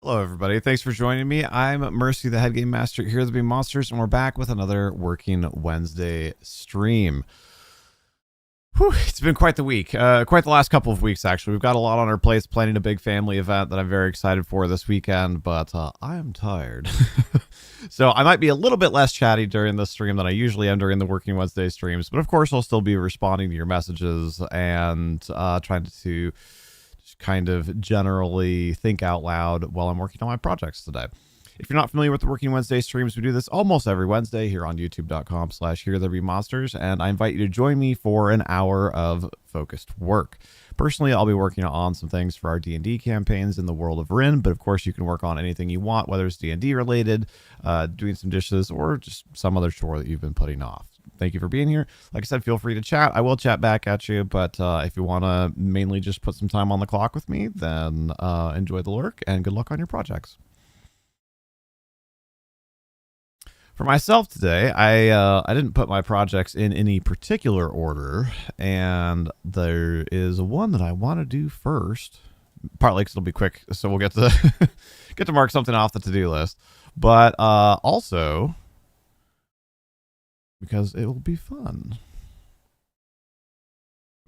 Hello, everybody. Thanks for joining me. I'm Mercy, the head game master here at the Monsters, and we're back with another Working Wednesday stream. Whew, it's been quite the week, quite the last couple of weeks, actually. We've got a lot on our plates, planning a big family event that I'm very excited for this weekend, but I am tired. So I might be a little bit less chatty during this stream than I usually am during the Working Wednesday streams, but of course I'll still be responding to your messages and trying to kind of generally think out loud while I'm working on my projects today. If you're not familiar with the Working Wednesday streams, we do this almost every Wednesday here on youtube.com/HereThereBeMonsters, and I invite you to join me for an hour of focused work. Personally, I'll be working on some things for our D&D campaigns in the world of Rin, but of course you can work on anything you want, whether it's D&D related, doing some dishes, or just some other chore that you've been putting off. Thank you for being here. Like I said, feel free to chat. I will chat back at you, but if you want to mainly just put some time on the clock with me, then enjoy the lurk and good luck on your projects. For myself today, I didn't put my projects in any particular order, and there is one that I want to do first. Partly because it'll be quick, so we'll get to get to mark something off the to-do list, but also because it will be fun.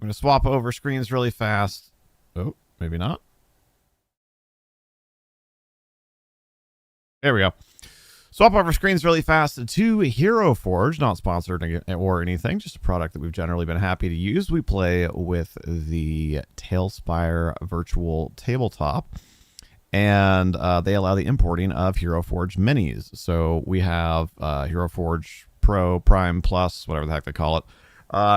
I'm going to swap over screens really fast. Oh, maybe not. There we go. Swap over screens really fast to Hero Forge, not sponsored or anything, just a product that we've generally been happy to use. We play with the Tailspire virtual tabletop, and they allow the importing of Hero Forge minis. So we have Hero Forge Pro, Prime, Plus, whatever the heck they call it,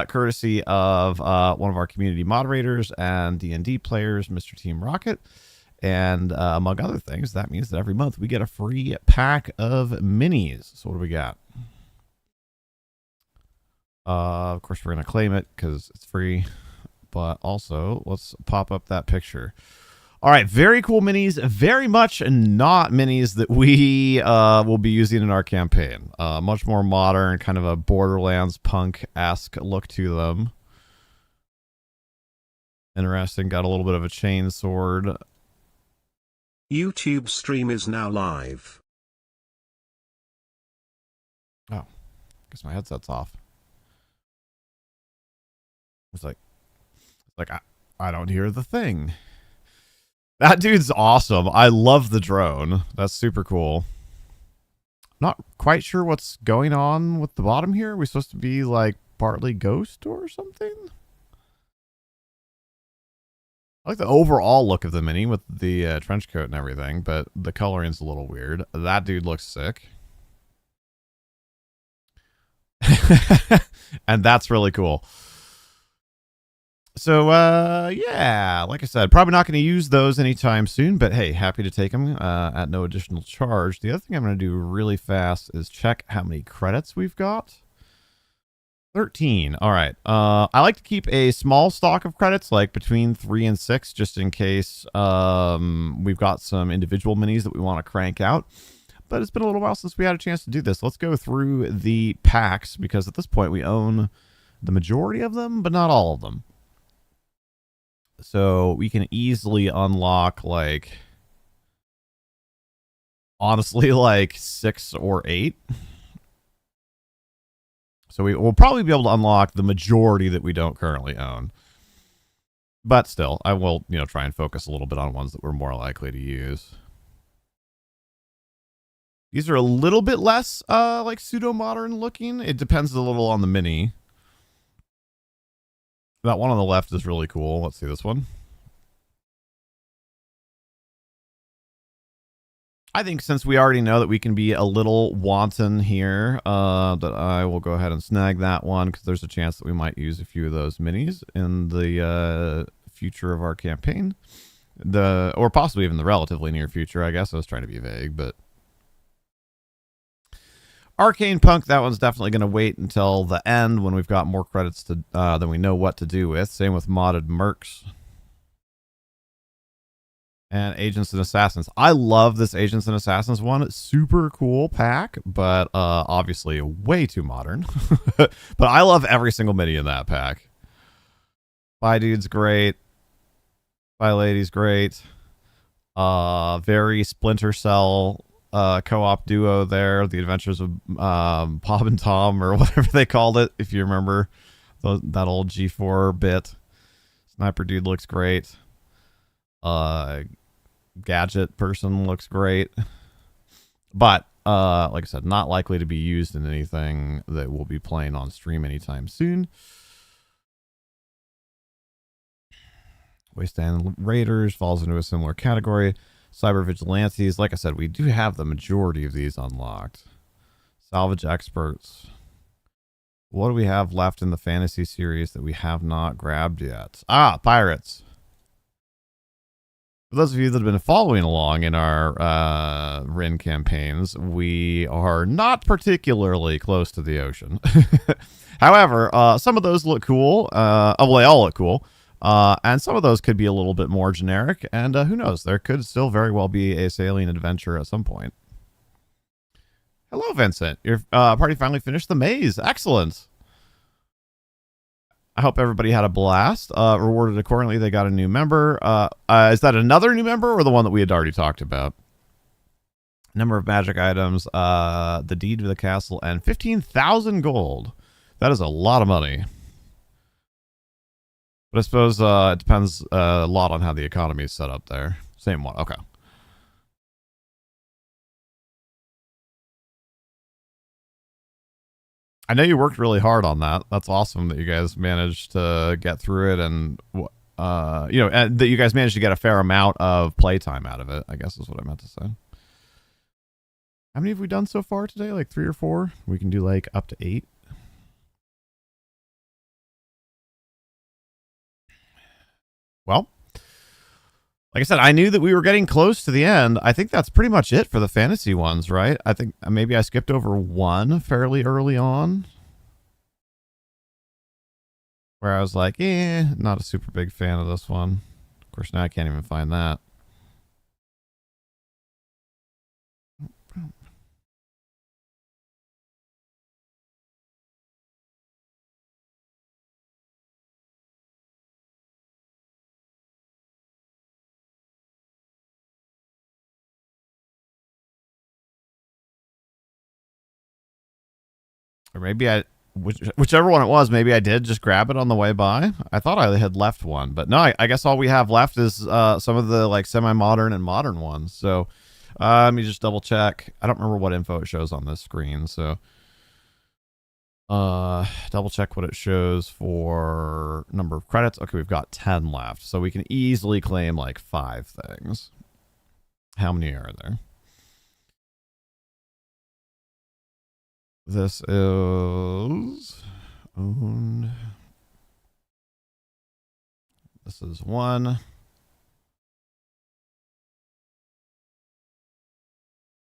courtesy of one of our community moderators and D&D players, Mr. Team Rocket. And among other things, that means that every month we get a free pack of minis. So what do we got? Of course, we're going to claim it because it's free. But also, let's pop up that picture. All right, very cool minis. Very much not minis that we will be using in our campaign. Much more modern, kind of a Borderlands punk-esque look to them. Interesting. Got a little bit of a chain sword. YouTube stream is now live. Oh, guess my headset's off. It's like I don't hear the thing. That dude's awesome. I love the drone. That's super cool. Not quite sure what's going on with the bottom here. Are we supposed to be like partly ghost or something? I like the overall look of the mini with the trench coat and everything, but the coloring's a little weird. That dude looks sick. And that's really cool. So, yeah, like I said, probably not going to use those anytime soon, but hey, happy to take them at no additional charge. The other thing I'm going to do really fast is check how many credits we've got. 13. All right. I like to keep a small stock of credits, like between 3 and 6, just in case we've got some individual minis that we want to crank out. But it's been a little while since we had a chance to do this. Let's go through the packs, because at this point we own the majority of them, but not all of them. So we can easily unlock, like, honestly, like 6 or 8. So we will probably be able to unlock the majority that we don't currently own. But still, I will, try and focus a little bit on ones that we're more likely to use. These are a little bit less like pseudo-modern looking. It depends a little on the mini. That one on the left is really cool. Let's see this one. I think since we already know that we can be a little wanton here, that I will go ahead and snag that one, because there's a chance that we might use a few of those minis in the future of our campaign. Or possibly even the relatively near future, I guess. I was trying to be vague, but... Arcane Punk, that one's definitely going to wait until the end when we've got more credits to than we know what to do with. Same with Modded Mercs. And Agents and Assassins. I love this Agents and Assassins one. It's super cool pack, but obviously way too modern. But I love every single mini in that pack. Bye Dude's great. Bye Lady's great. Very Splinter Cell co-op duo there. The Adventures of Bob and Tom, or whatever they called it, if you remember that old G4 bit. Sniper dude looks great. Gadget person looks great. But like I said, not likely to be used in anything that we'll be playing on stream anytime soon. Wasteland Raiders falls into a similar category. Cyber Vigilantes, like I said, we do have the majority of these unlocked. Salvage Experts. What do we have left in the fantasy series that we have not grabbed yet? Pirates. For those of you that have been following along in our Rin campaigns, we are not particularly close to the ocean. However, some of those look cool. Well, they all look cool. And some of those could be a little bit more generic. And who knows? There could still very well be a sailing adventure at some point. Hello, Vincent. Your party finally finished the maze. Excellent. I hope everybody had a blast. Rewarded accordingly. They got a new member. Is that another new member or the one that we had already talked about? Number of magic items, the deed to the castle, and 15,000 gold. That is a lot of money. But I suppose it depends a lot on how the economy is set up there. Same one. Okay. I know you worked really hard on that. That's awesome that you guys managed to get through it, and and that you guys managed to get a fair amount of playtime out of it, I guess is what I meant to say. How many have we done so far today? Like 3 or 4? We can do like up to 8. Well, like I said, I knew that we were getting close to the end. I think that's pretty much it for the fantasy ones, right? I think maybe I skipped over one fairly early on, where I was like, not a super big fan of this one. Of course, now I can't even find that. Or maybe whichever one it was, maybe I did just grab it on the way by. I thought I had left one, but no, I guess all we have left is some of the like semi-modern and modern ones. So let me just double check. I don't remember what info it shows on this screen, so double check what it shows for number of credits. Okay, we've got 10 left, so we can easily claim like 5 things. How many are there? This is owned. This is 1. The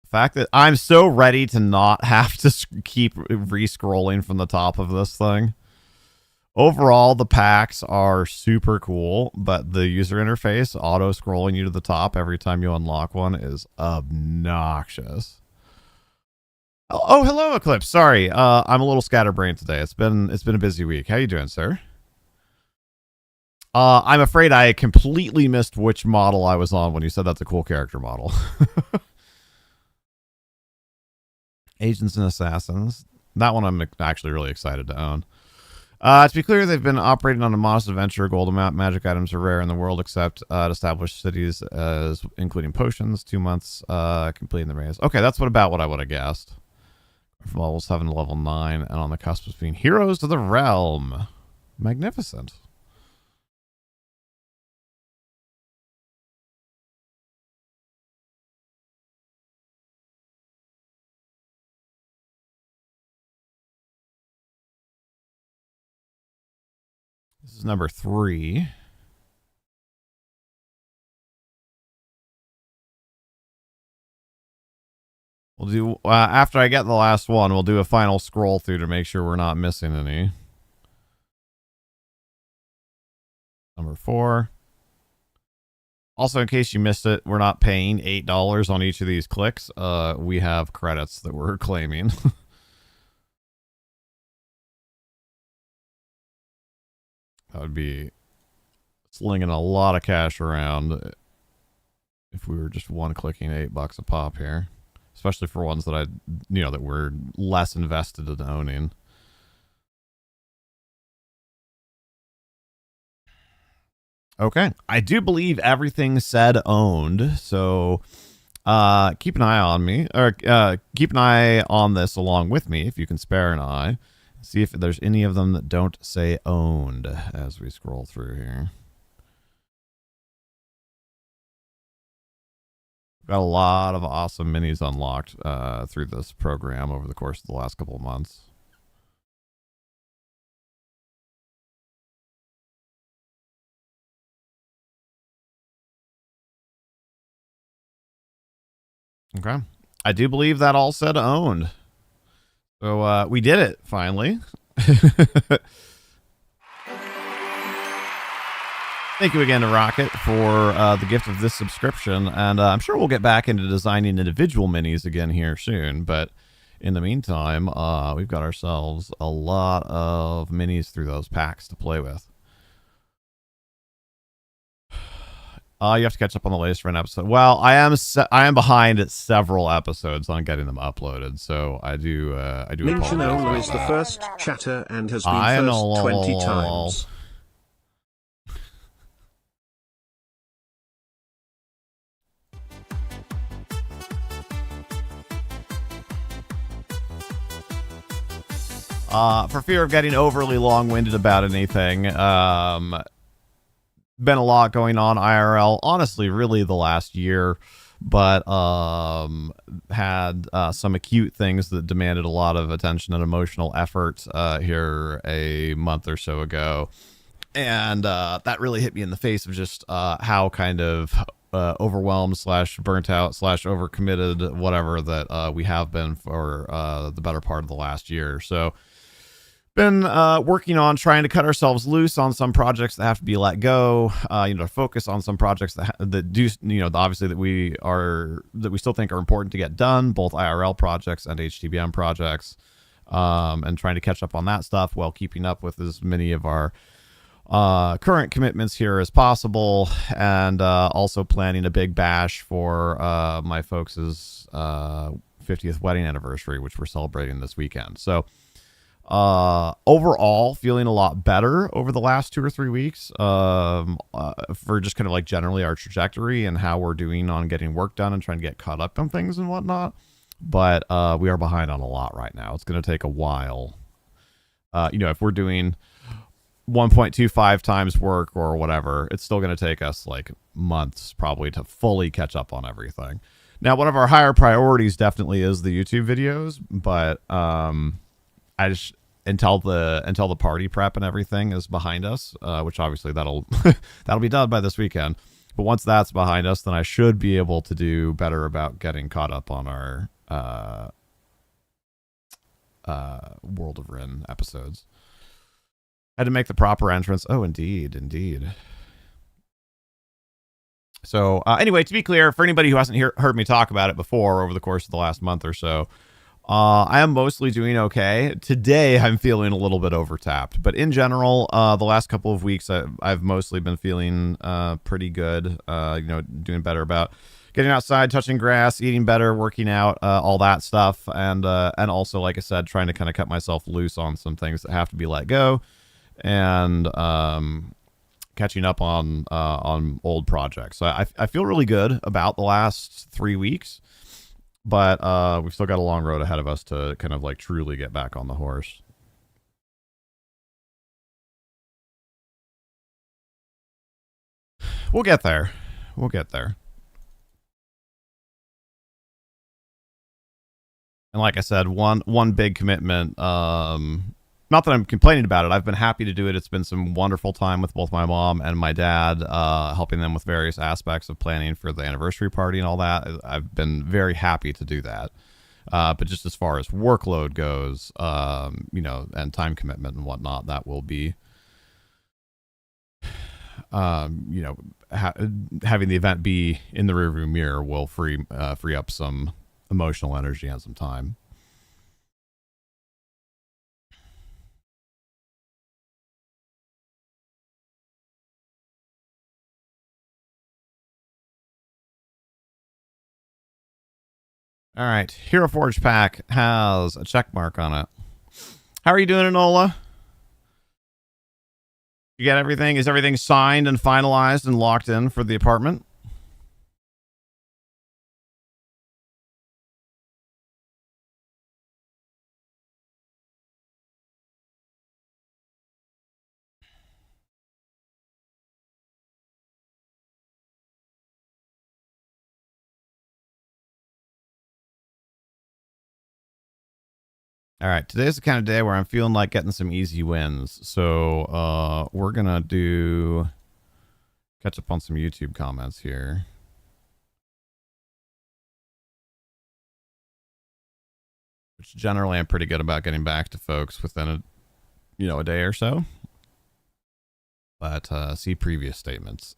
fact that I'm so ready to not have to keep re-scrolling from the top of this thing. Overall, the packs are super cool, but the user interface, auto-scrolling you to the top every time you unlock one, is obnoxious. Oh, hello, Eclipse. Sorry, I'm a little scatterbrained today. It's been a busy week. How you doing, sir? I'm afraid I completely missed which model I was on when you said that's a cool character model. Agents and Assassins. That one I'm actually really excited to own. To be clear, they've been operating on a modest adventure. Gold amount magic items are rare in the world, except at established cities, as including potions. 2 months completing the maze. Okay, that's about what I would have guessed. From level 7 to level 9, and on the cusp of being heroes to the realm. Magnificent. This is number 3. We'll do, after I get the last one, we'll do a final scroll through to make sure we're not missing any. Number 4. Also, in case you missed it, we're not paying $8 on each of these clicks. We have credits that we're claiming. That would be slinging a lot of cash around. if we were just one clicking $8 a pop here, especially for ones that that we're less invested in owning. Okay, I do believe everything said owned, so keep an eye on me, or keep an eye on this along with me if you can spare an eye. See if there's any of them that don't say owned as we scroll through here. Got a lot of awesome minis unlocked through this program over the course of the last couple of months. Okay. I do believe that all said owned. So we did it finally. Thank you again to Rocket for the gift of this subscription. And I'm sure we'll get back into designing individual minis again here soon. But in the meantime, we've got ourselves a lot of minis through those packs to play with. You have to catch up on the latest Ren episode. Well, I am behind at several episodes on getting them uploaded, so I do Minchinola is the first chatter and has been first 20 times. For fear of getting overly long-winded about anything, been a lot going on IRL, honestly, really the last year, but had some acute things that demanded a lot of attention and emotional effort here a month or so ago. And that really hit me in the face of just how kind of overwhelmed / burnt out / overcommitted, whatever, that we have been for the better part of the last year. So been working on trying to cut ourselves loose on some projects that have to be let go, focus on some projects that do, obviously that we still think are important to get done, both IRL projects and HTBM projects, and trying to catch up on that stuff while keeping up with as many of our current commitments here as possible, and also planning a big bash for my folks' 50th wedding anniversary, which we're celebrating this weekend. So overall feeling a lot better over the last 2 or 3 weeks for just kind of like generally our trajectory and how we're doing on getting work done and trying to get caught up on things and whatnot. But we are behind on a lot right now. It's going to take a while. If we're doing 1.25 times work or whatever, it's still going to take us like months probably to fully catch up on everything. Now, one of our higher priorities definitely is the YouTube videos, but I just until the party prep and everything is behind us, which obviously that'll be done by this weekend. But once that's behind us, then I should be able to do better about getting caught up on our World of Ren episodes. Had to make the proper entrance. Oh, indeed. So anyway, to be clear, for anybody who hasn't heard me talk about it before over the course of the last month or so, I am mostly doing okay. Today, I'm feeling a little bit overtapped, but in general, the last couple of weeks, I've mostly been feeling pretty good. Doing better about getting outside, touching grass, eating better, working out, all that stuff, and also, like I said, trying to kind of cut myself loose on some things that have to be let go, and catching up on old projects. So I feel really good about the last 3 weeks. But we've still got a long road ahead of us to kind of like truly get back on the horse. We'll get there. And like I said, one big commitment. Not that I'm complaining about it. I've been happy to do it. It's been some wonderful time with both my mom and my dad, helping them with various aspects of planning for the anniversary party and all that. I've been very happy to do that. But just as far as workload goes, and time commitment and whatnot, that will be, having the event be in the rearview mirror will free up some emotional energy and some time. All right. Hero Forge pack has a check mark on it. How are you doing, Enola? You got everything? Is everything signed and finalized and locked in for the apartment? All right, today's the kind of day where I'm feeling like getting some easy wins. So we're going to catch up on some YouTube comments here. Which generally I'm pretty good about getting back to folks within a day or so. But see previous statements.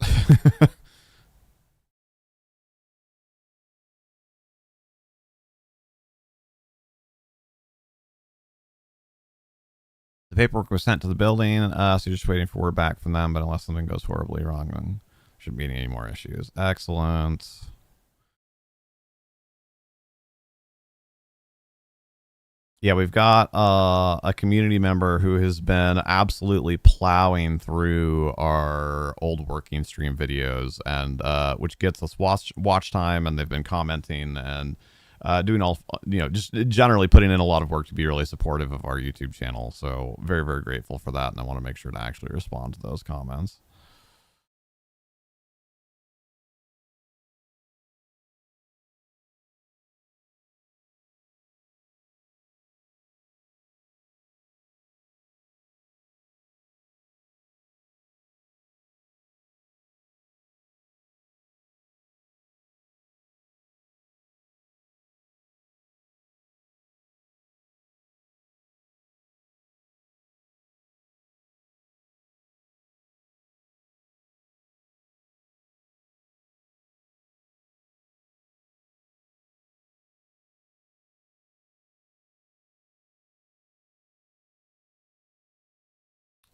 The paperwork was sent to the building, so you're just waiting for word back from them. But unless something goes horribly wrong, then there shouldn't be any more issues. Excellent. Yeah, we've got a community member who has been absolutely plowing through our old working stream videos, and which gets us watch time, and they've been commenting and doing all, just generally putting in a lot of work to be really supportive of our YouTube channel. So very, very grateful for that, and I want to make sure to actually respond to those comments.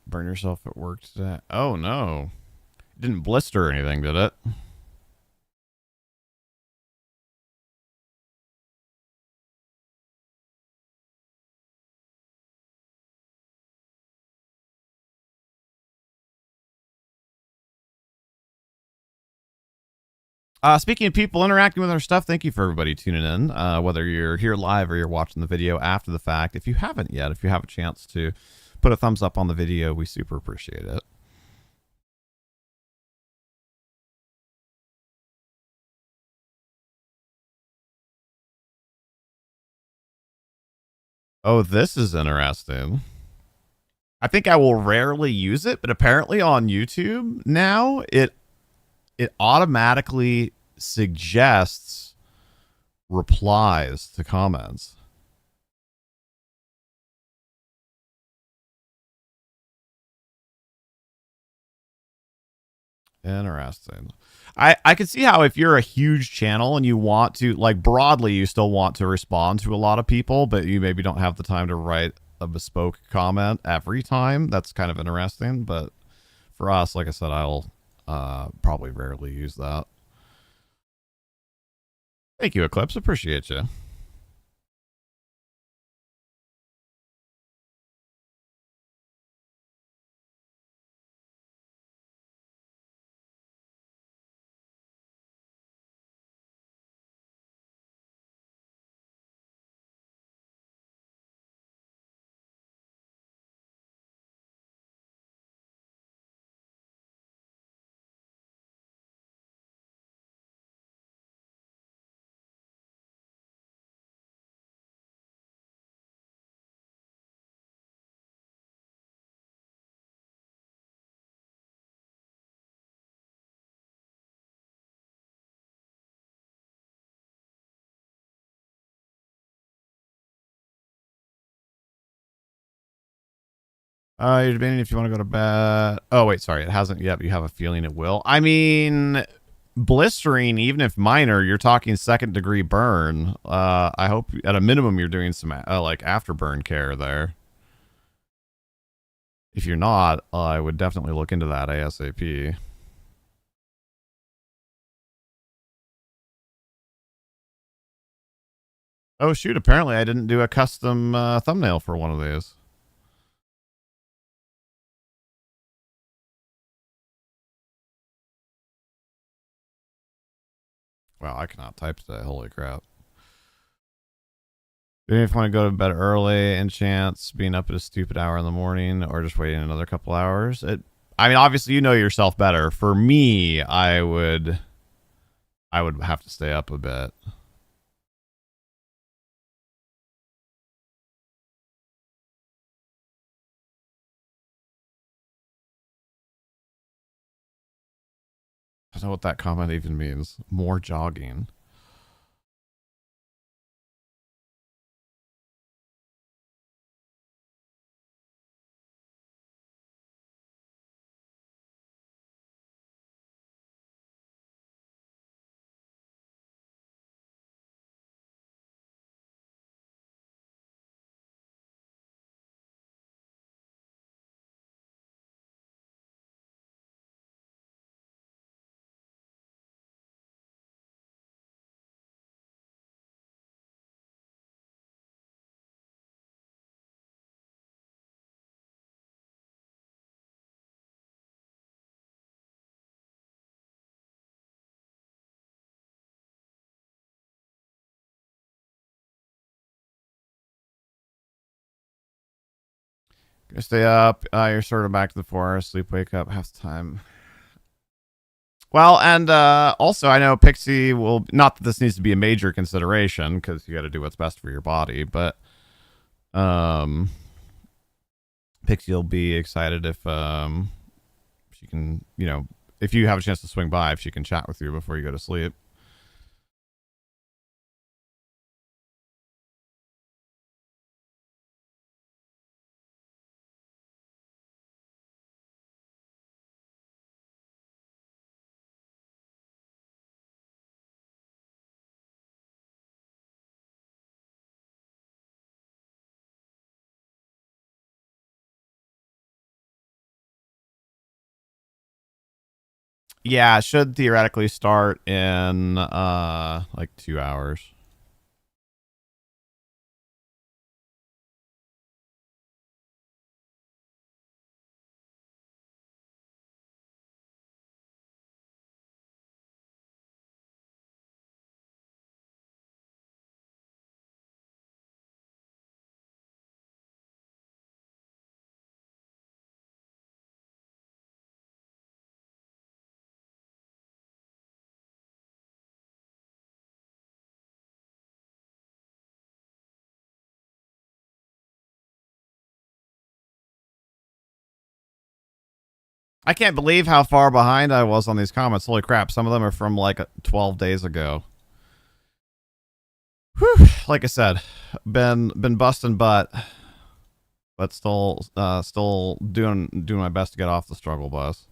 Burn yourself at work today? Oh no. It didn't blister or anything, did it? Speaking of people interacting with our stuff, thank you for everybody tuning in. Whether you're here live or you're watching the video after the fact, if you haven't yet, if you have a chance to put a thumbs up on the video, we super appreciate it. Oh, this is interesting. I think I will rarely use it, but apparently on YouTube now it automatically suggests replies to comments. Interesting. I can see how if you're a huge channel and you want to, like, broadly, you still want to respond to a lot of people, but you maybe don't have the time to write a bespoke comment every time. That's kind of interesting. But for us, like I said, I'll probably rarely use that. Thank you, Eclipse. Appreciate you. You're debating if you want to go to bed. Oh, wait, sorry. It hasn't yet, but you have a feeling it will. I mean, blistering, even if minor, you're talking second degree burn. I hope at a minimum you're doing some like afterburn care there. If you're not, I would definitely look into that ASAP. Oh, shoot. Apparently, I didn't do a custom thumbnail for one of these. Wow, I cannot type today. Holy crap. Do you want to go to bed early and chance being up at a stupid hour in the morning or just waiting another couple hours? I mean, obviously, you know yourself better. For me, I would have to stay up a bit. I don't know what that comment even means. More jogging. Go stay up. You're sort of back to the forest. Sleep, wake up, half the time. Well, and also I know Pixie will, not that this needs to be a major consideration because you got to do what's best for your body, but um, Pixie will be excited if she can, if you have a chance to swing by, if she can chat with you before you go to sleep. Yeah, it should theoretically start in like 2 hours. I can't believe how far behind I was on these comments. Holy crap, some of them are from like 12 days ago. Whew. Like I said, been busting butt, but still doing my best to get off the struggle bus.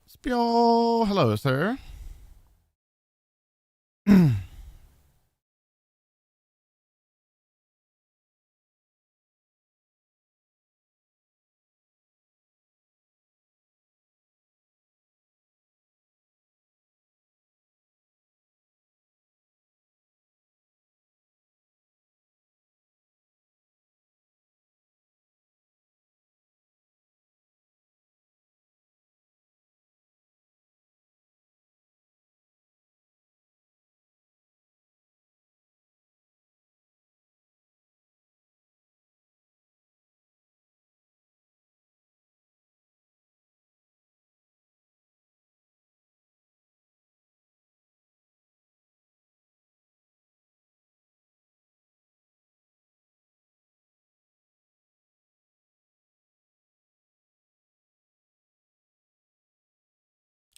Spio, hello, sir.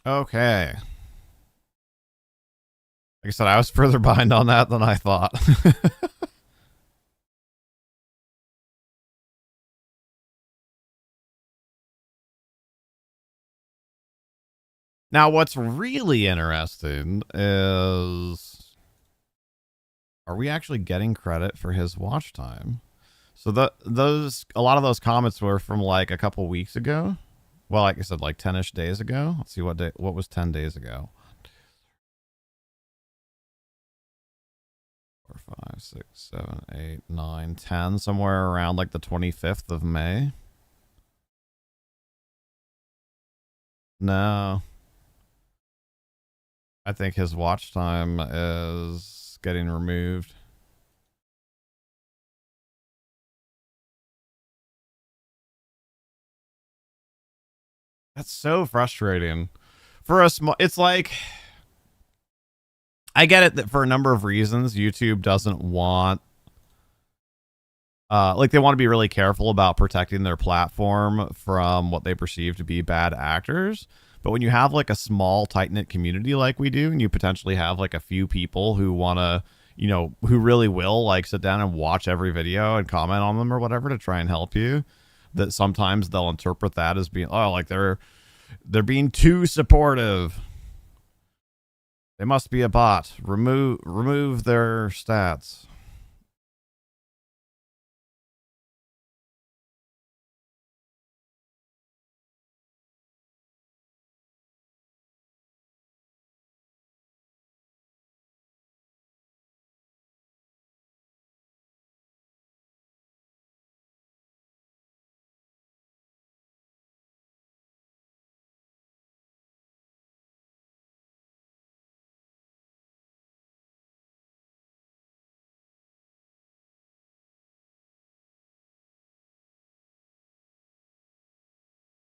Okay. Like I said, I was further behind on that than I thought. Now, what's really interesting is, are we actually getting credit for his watch time? So a lot of those comments were from like a couple weeks ago. Well, like I said, like 10-ish days ago. Let's see what was 10 days ago. 4, 5, 6, 7, 8, 9, 10, somewhere around like the 25th of May. No. I think his watch time is getting removed. That's so frustrating. For a small, it's like, I get it that for a number of reasons, YouTube doesn't want, like they want to be really careful about protecting their platform from what they perceive to be bad actors. But when you have like a small, tight-knit community like we do, and you potentially have like a few people who want to, you know, who really will like sit down and watch every video and comment on them or whatever to try and help you, that sometimes they'll interpret that as being, oh, like they're being too supportive. They must be a bot. Remove their stats.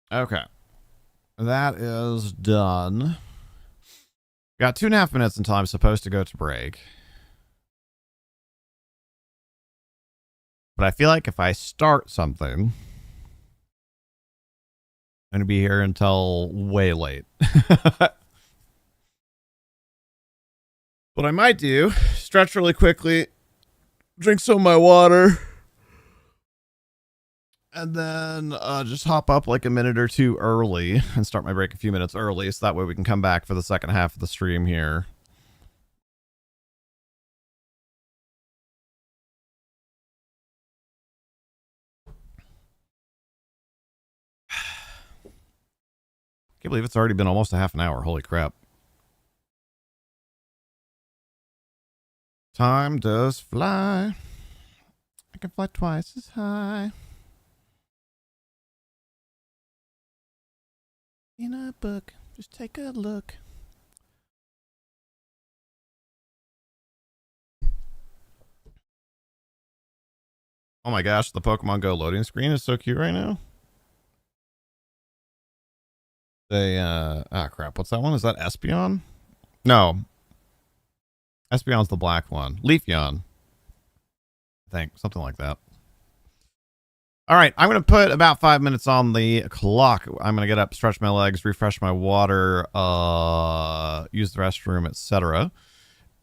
Okay. That is done. Got 2.5 minutes until I'm supposed to go to break. But I feel like if I start something, I'm going to be here until way late. What I might do, stretch really quickly, drink some of my water, and then just hop up like a minute or two early and start my break a few minutes early, so that way we can come back for the second half of the stream here. Can't believe it's already been almost a half an hour. Holy crap. Time does fly. I can fly twice as high. In a book, just take a look. Oh my gosh, the Pokemon Go loading screen is so cute right now. They, crap, what's that one? Is that Espeon? No. Espeon's the black one. Leafeon. I think, something like that. All right, I'm going to put about 5 minutes on the clock. I'm going to get up, stretch my legs, refresh my water, use the restroom, etc.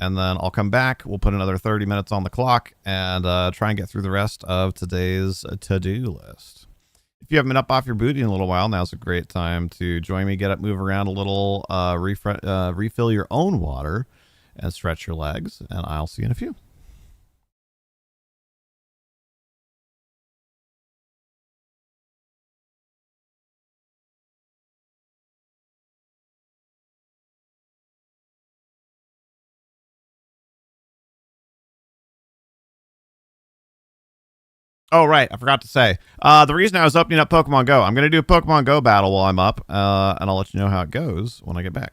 And then I'll come back. We'll put another 30 minutes on the clock and try and get through the rest of today's to-do list. If you haven't been up off your booty in a little while, now's a great time to join me, get up, move around a little, refill your own water, and stretch your legs. And I'll see you in a few. Oh, right. I forgot to say. The reason I was opening up Pokemon Go, I'm going to do a Pokemon Go battle while I'm up, and I'll let you know how it goes when I get back.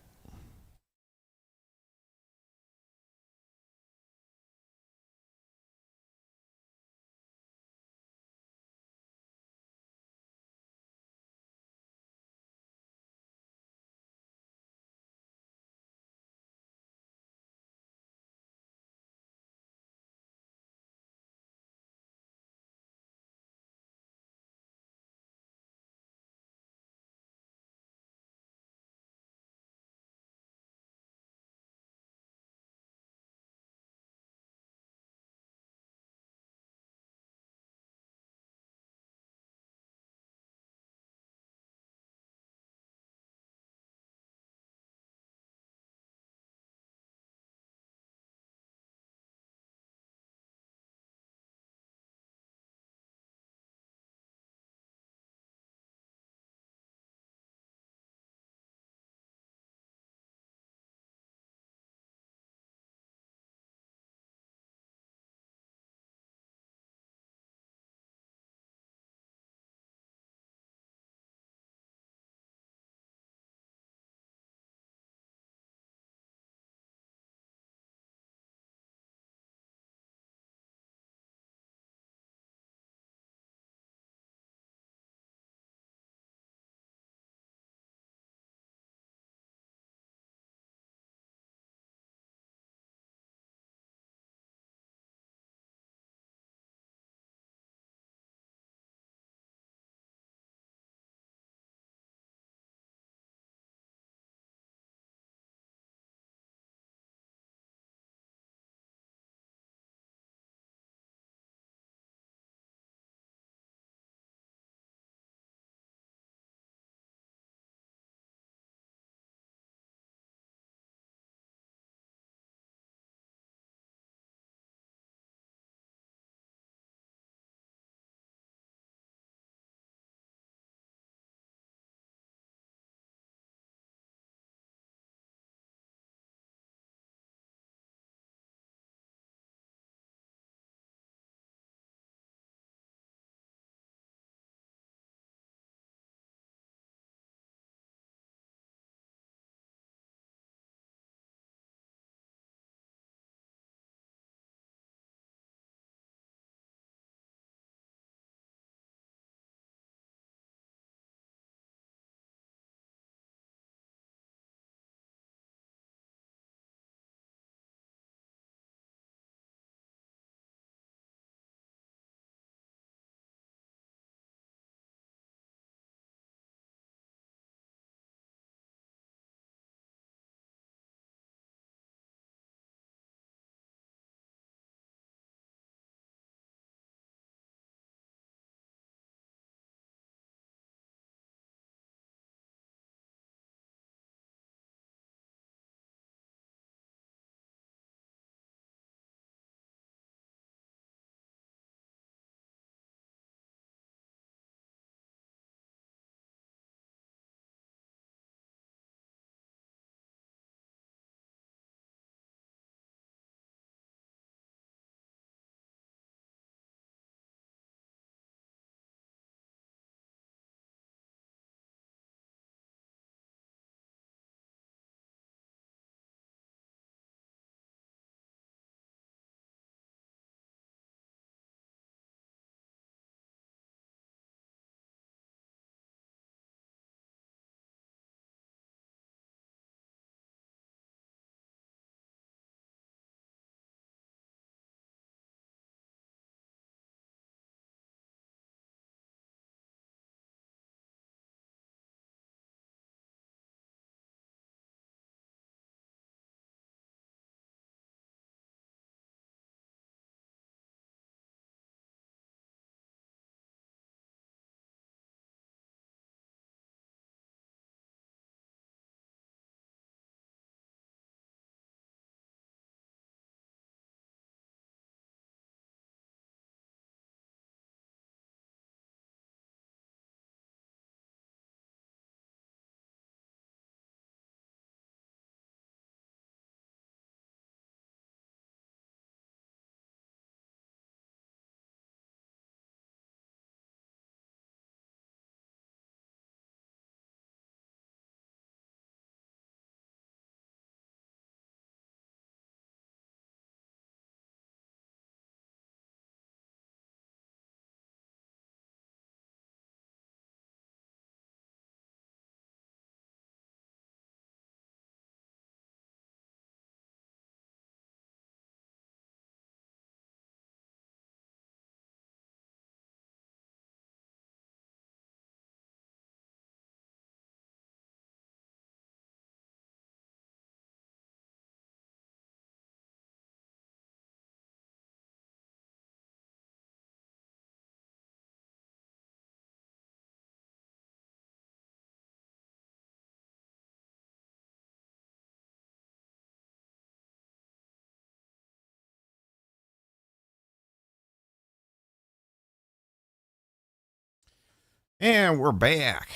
And we're back.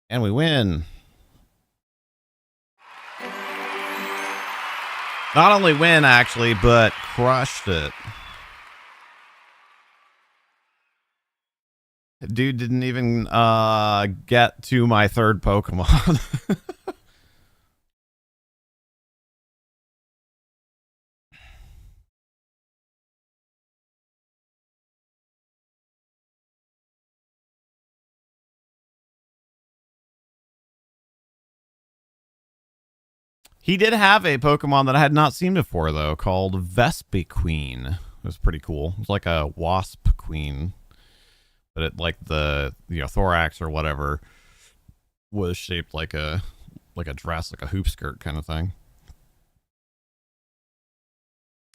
And we win. Not only win, actually, but crushed it. Dude didn't even get to my third Pokemon. He did have a Pokemon that I had not seen before, though, called Vespiquen. It was pretty cool. It was like a wasp queen. But it, like the thorax or whatever was shaped like a dress, like a hoop skirt kind of thing.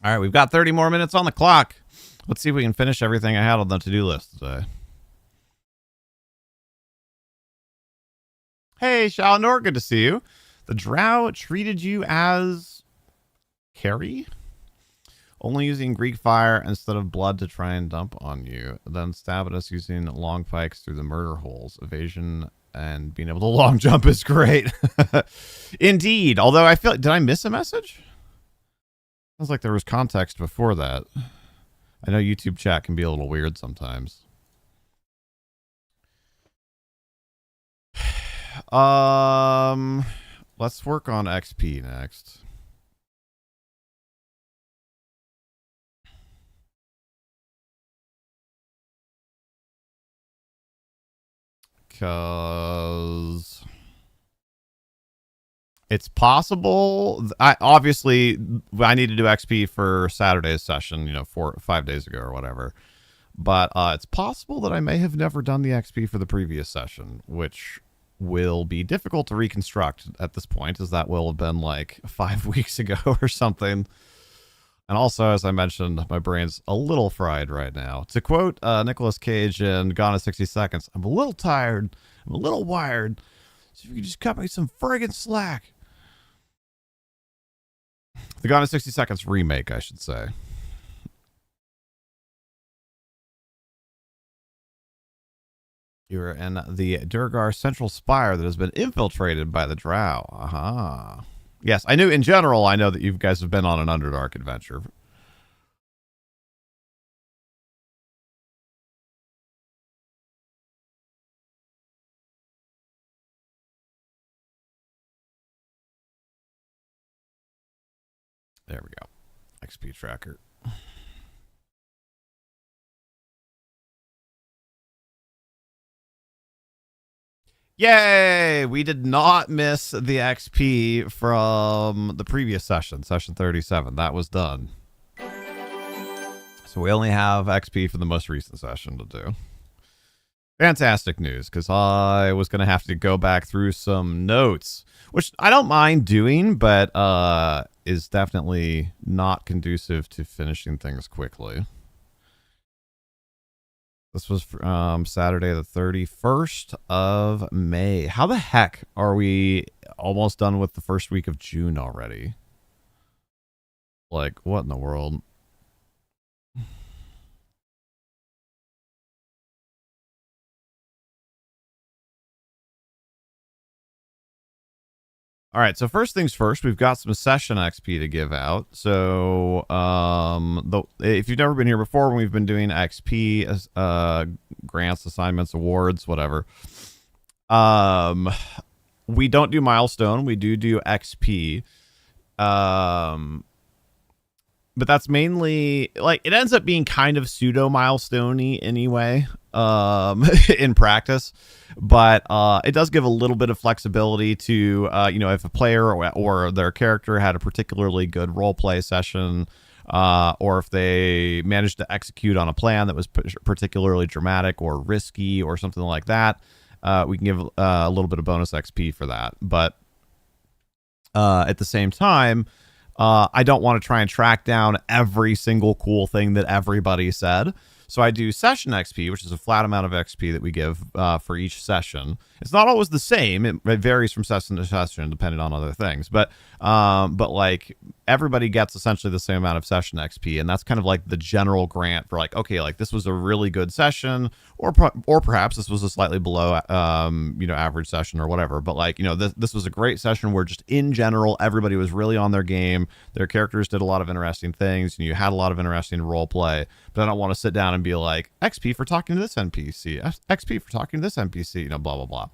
All right, we've got 30 more minutes on the clock. Let's see if we can finish everything I had on the to-do list today. Hey, Shalinor, good to see you. The drow treated you as Carrie? Only using Greek fire instead of blood to try and dump on you. Then stab at us using long pikes through the murder holes. Evasion and being able to long jump is great. Indeed. Although I feel... Did I miss a message? Sounds like there was context before that. I know YouTube chat can be a little weird sometimes. Let's work on XP next. Because it's possible. I need to do XP for Saturday's session, 4 or 5 days ago or whatever. But it's possible that I may have never done the XP for the previous session, which will be difficult to reconstruct at this point, as that will have been like 5 weeks ago or something. And also, as I mentioned, my brain's a little fried right now. To quote Nicolas Cage in Gone in 60 Seconds, I'm a little tired, I'm a little wired, so if you could just cut me some friggin' slack. The Gone in 60 Seconds remake, I should say. You're in the Durgar Central Spire that has been infiltrated by the Drow. Aha. Yes, I knew in general, I know that you guys have been on an Underdark adventure. There we go. XP tracker. Yay! We did not miss the XP from the previous session, session 37. That was done. So we only have XP for the most recent session to do. Fantastic news, because I was going to have to go back through some notes, which I don't mind doing, but is definitely not conducive to finishing things quickly. This was Saturday the 31st of May. How the heck are we almost done with the first week of June already? Like, what in the world? All right, so first things first, we've got some session XP to give out. So, if you've never been here before, when we've been doing XP, grants, assignments, awards, whatever, we don't do milestone. We do XP. But that's mainly, like, it ends up being kind of pseudo milestone-y anyway, in practice. But it does give a little bit of flexibility to, if a player or their character had a particularly good roleplay session, or if they managed to execute on a plan that was particularly dramatic or risky or something like that, we can give a little bit of bonus XP for that. But at the same time, I don't want to try and track down every single cool thing that everybody said. So I do session XP, which is a flat amount of XP that we give for each session. It's not always the same. It varies from session to session depending on other things. But like everybody gets essentially the same amount of session XP, and that's kind of like the general grant for like, okay, like this was a really good session, or perhaps this was a slightly below average session or whatever. But like, this was a great session where just in general everybody was really on their game. Their characters did a lot of interesting things, and you had a lot of interesting role play. But I don't want to sit down and be like, XP for talking to this NPC, XP for talking to this NPC, blah blah blah.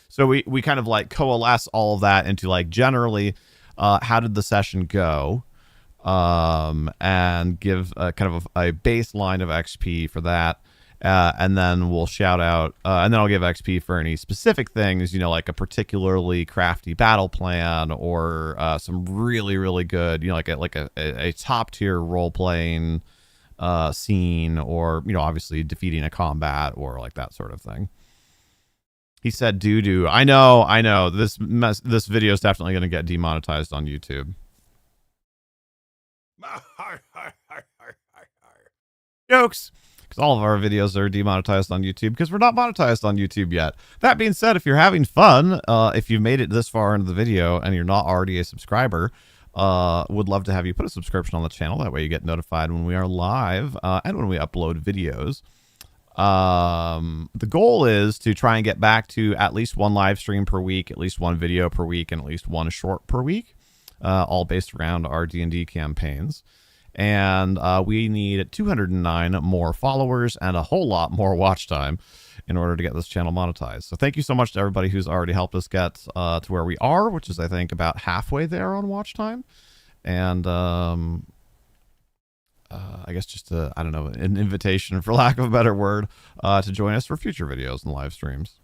So we kind of like coalesce all of that into like generally, how did the session go, and give kind of a baseline of XP for that, and then we'll shout out, and then I'll give XP for any specific things, like a particularly crafty battle plan, or some really really good, like a top tier role playing scene, or obviously defeating a combat, or like that sort of thing. He said doo-doo. I know. This video is definitely going to get demonetized on YouTube. Jokes. Because all of our videos are demonetized on YouTube because we're not monetized on YouTube yet. That being said, if you're having fun, if you've made it this far into the video and you're not already a subscriber, would love to have you put a subscription on the channel. That way you get notified when we are live, and when we upload videos. The goal is to try and get back to at least one live stream per week, at least one video per week, and at least one short per week, all based around our D&D campaigns. And we need 209 more followers and a whole lot more watch time in order to get this channel monetized. So thank you so much to everybody who's already helped us get to where we are, which is I think about halfway there on watch time. And I guess just I don't know, an invitation, for lack of a better word, to join us for future videos and live streams.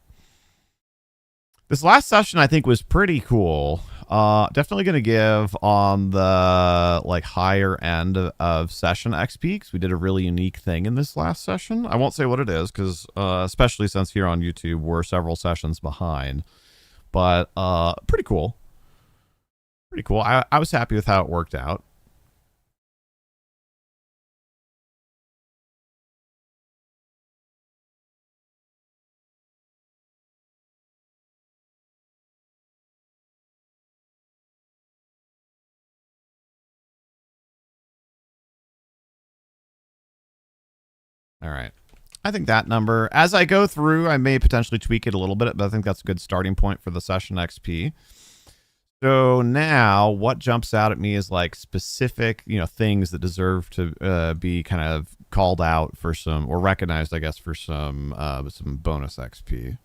This last session I think was pretty cool. Definitely going to give on the like higher end of session XP, because we did a really unique thing in this last session. I won't say what it is, because especially since here on YouTube we're several sessions behind. But pretty cool. Pretty cool. I was happy with how it worked out. All right. I think that number, as I go through, I may potentially tweak it a little bit, but I think that's a good starting point for the session XP. So now what jumps out at me is like specific, things that deserve to be kind of called out for some, or recognized, I guess, for some bonus XP.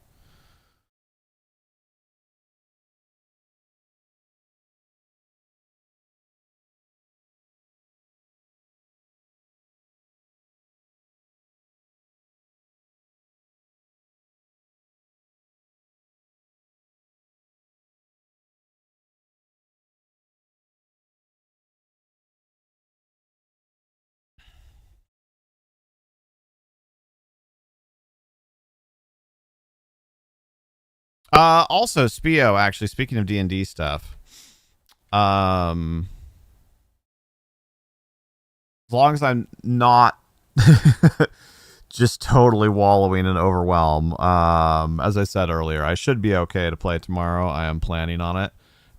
Also, Spio, actually, speaking of D&D stuff, as long as I'm not just totally wallowing in overwhelm, as I said earlier, I should be okay to play tomorrow. I am planning on it.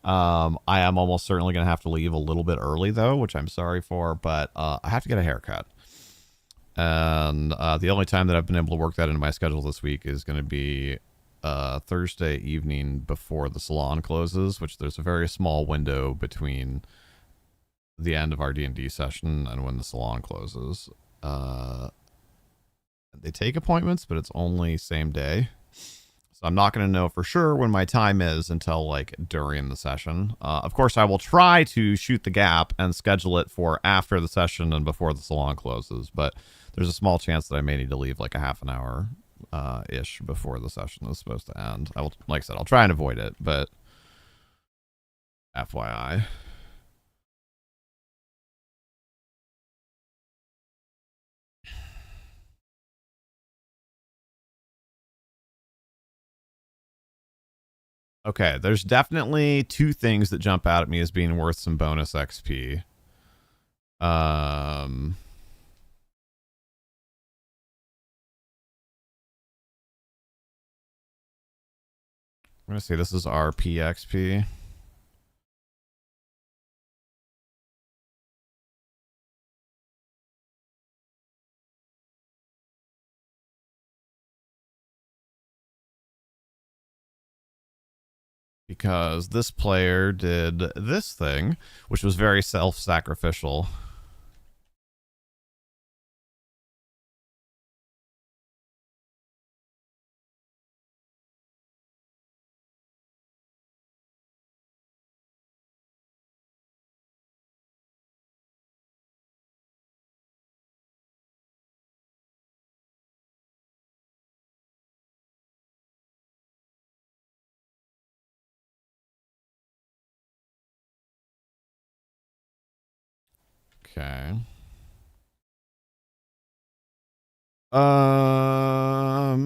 I am almost certainly going to have to leave a little bit early, though, which I'm sorry for, but I have to get a haircut. And the only time that I've been able to work that into my schedule this week is going to be Thursday evening before the salon closes, which there's a very small window between the end of our D&D session and when the salon closes. They take appointments, but it's only same day. So I'm not going to know for sure when my time is until like during the session. Of course, I will try to shoot the gap and schedule it for after the session and before the salon closes, but there's a small chance that I may need to leave like a half an hour ish before the session is supposed to end. I will, like I said, I'll try and avoid it, but FYI. Okay, there's definitely two things that jump out at me as being worth some bonus XP. I'm going to say this is RP XP. because this player did this thing, which was very self-sacrificial. Okay. I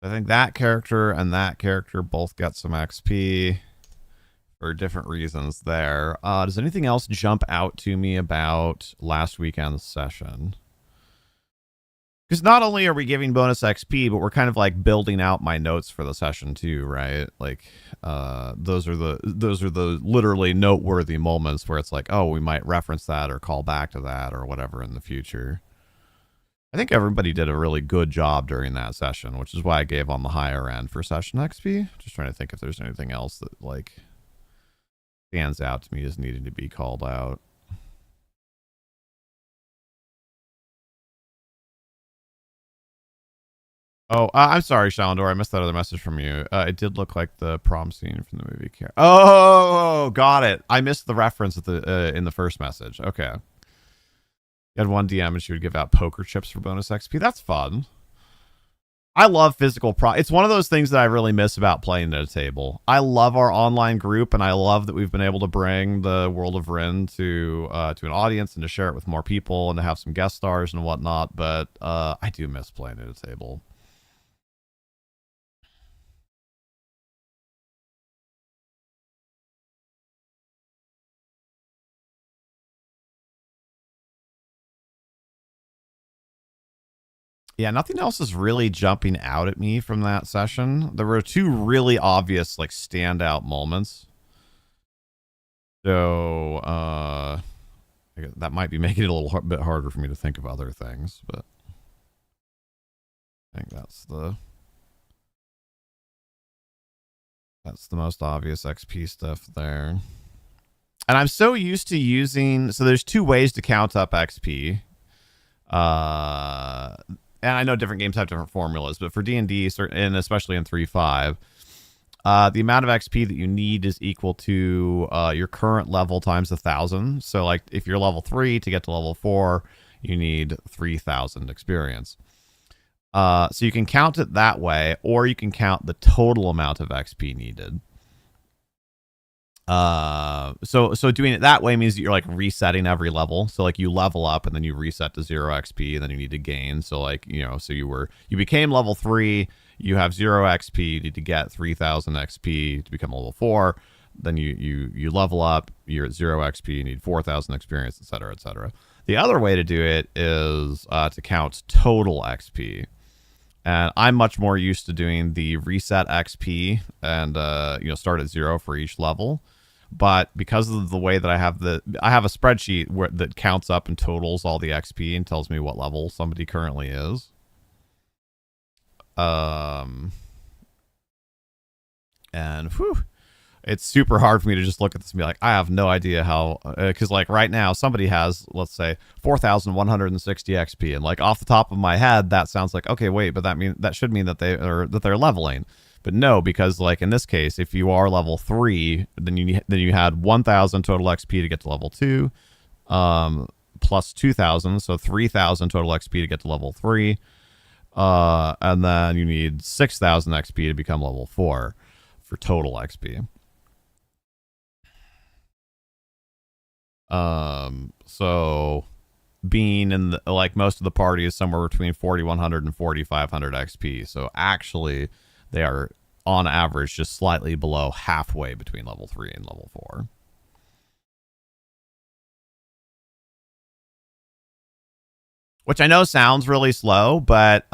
think that character and that character both got some XP for different reasons there. Does anything else jump out to me about last weekend's session? Because not only are we giving bonus XP, but we're kind of like building out my notes for the session too, right? Like, those are the literally noteworthy moments where it's like, oh, we might reference that or call back to that or whatever in the future. I think everybody did a really good job during that session, which is why I gave on the higher end for session XP. Just trying to think if there's anything else that like stands out to me as needing to be called out. Oh, I'm sorry, Shalandor. I missed that other message from you. It did look like the prom scene from the movie. Oh, got it. I missed the reference at the in the first message. Okay. You had one DM and she would give out poker chips for bonus XP. That's fun. I love physical it's one of those things that I really miss about playing at a table. I love our online group, and I love that we've been able to bring the World of Rin to an audience and to share it with more people and to have some guest stars and whatnot. But I do miss playing at a table. Yeah, nothing else is really jumping out at me from that session. There were two really obvious, like, standout moments. So, that might be making it a little bit harder for me to think of other things, but I think that's the most obvious XP stuff there. And I'm so used to using, so there's two ways to count up XP. And I know different games have different formulas, but for D&D, and especially in 3.5, the amount of XP that you need is equal to your current level times 1,000. So, like, if you're level 3 to get to level 4, you need 3,000 experience. So you can count it that way, or you can count the total amount of XP needed. So doing it that way means that you're like resetting every level. So like you level up and then you reset to 0 XP and then you need to gain. So like, you know, so you became level 3, you have 0 XP, you need to get 3,000 XP to become level 4. Then you level up, you're at 0 XP, you need 4,000 experience, etc., etc. The other way to do it is to count total XP. And I'm much more used to doing the reset XP and start at 0 for each level. But because of the way that I have a spreadsheet that counts up and totals all the XP and tells me what level somebody currently is. And whew, it's super hard for me to just look at this and be like, I have no idea how, because like right now somebody has, let's say, 4,160 XP, and like off the top of my head that sounds like, okay, wait, but that should mean that they're leveling. But no, because like in this case, if you are level 3, then you had 1,000 total XP to get to level 2, plus 2,000, so 3,000 total XP to get to level 3, and then you need 6,000 XP to become level 4 for total XP. So being in like most of the party is somewhere between 4,100 and 4,500 XP. So actually, they are on average just slightly below halfway between level 3 and level 4. Which I know sounds really slow, but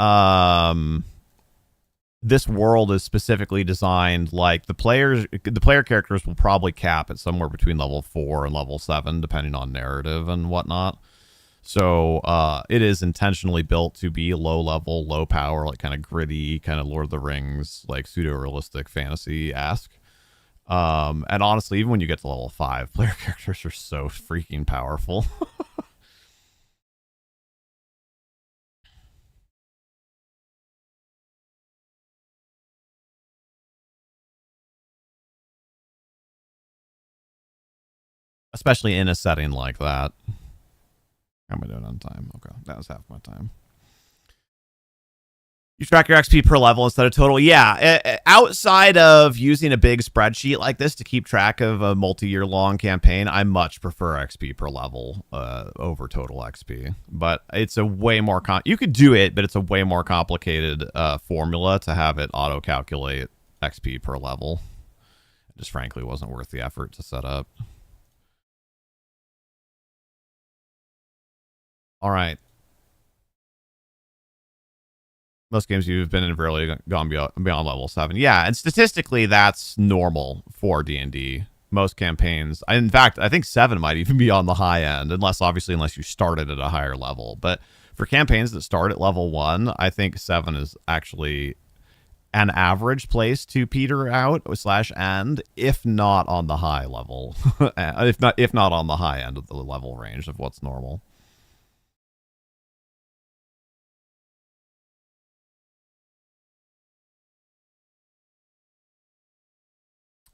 this world is specifically designed like the player characters will probably cap at somewhere between level 4 and level 7 depending on narrative and whatnot. So it is intentionally built to be low level, low power, like kind of gritty, kind of Lord of the Rings, like pseudo realistic fantasy-esque. And honestly, even when you get to level 5, player characters are so freaking powerful. Especially in a setting like that. How am I doing on time? Okay, that was half my time. You track your XP per level instead of total. Yeah, outside of using a big spreadsheet like this to keep track of a multi-year long campaign, I much prefer XP per level over total XP. But it's a way more you could do it, but it's a way more complicated formula to have it auto-calculate XP per level. It just frankly wasn't worth the effort to set up. All right. Most games you've been in have rarely gone beyond level 7. Yeah, and statistically, that's normal for D&D. Most campaigns, in fact, I think 7 might even be on the high end, unless you started at a higher level. But for campaigns that start at level 1, I think 7 is actually an average place to peter out / end, if not on the high level, if not on the high end of the level range of what's normal.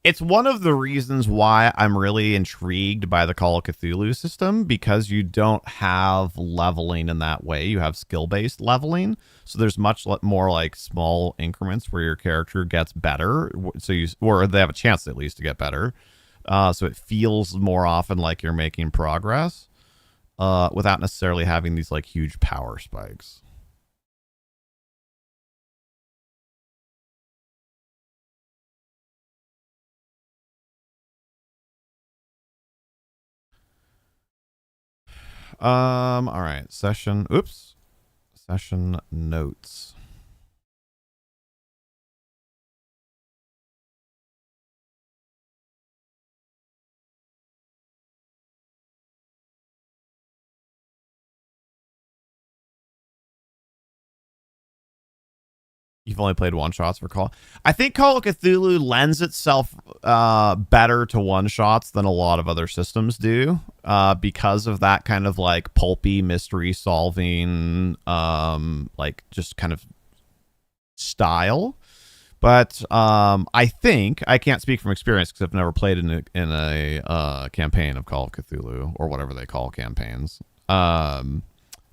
It's one of the reasons why I'm really intrigued by the Call of Cthulhu system, because you don't have leveling in that way. You have skill-based leveling. So there's much more like small increments where your character gets better. Or they have a chance at least to get better. So it feels more often like you're making progress without necessarily having these like huge power spikes. All right. Session notes. You've only played one-shots for Call. I think Call of Cthulhu lends itself better to one-shots than a lot of other systems do because of that kind of like pulpy mystery solving, like just kind of style. But I think, I can't speak from experience because I've never played in a campaign of Call of Cthulhu or whatever they call campaigns.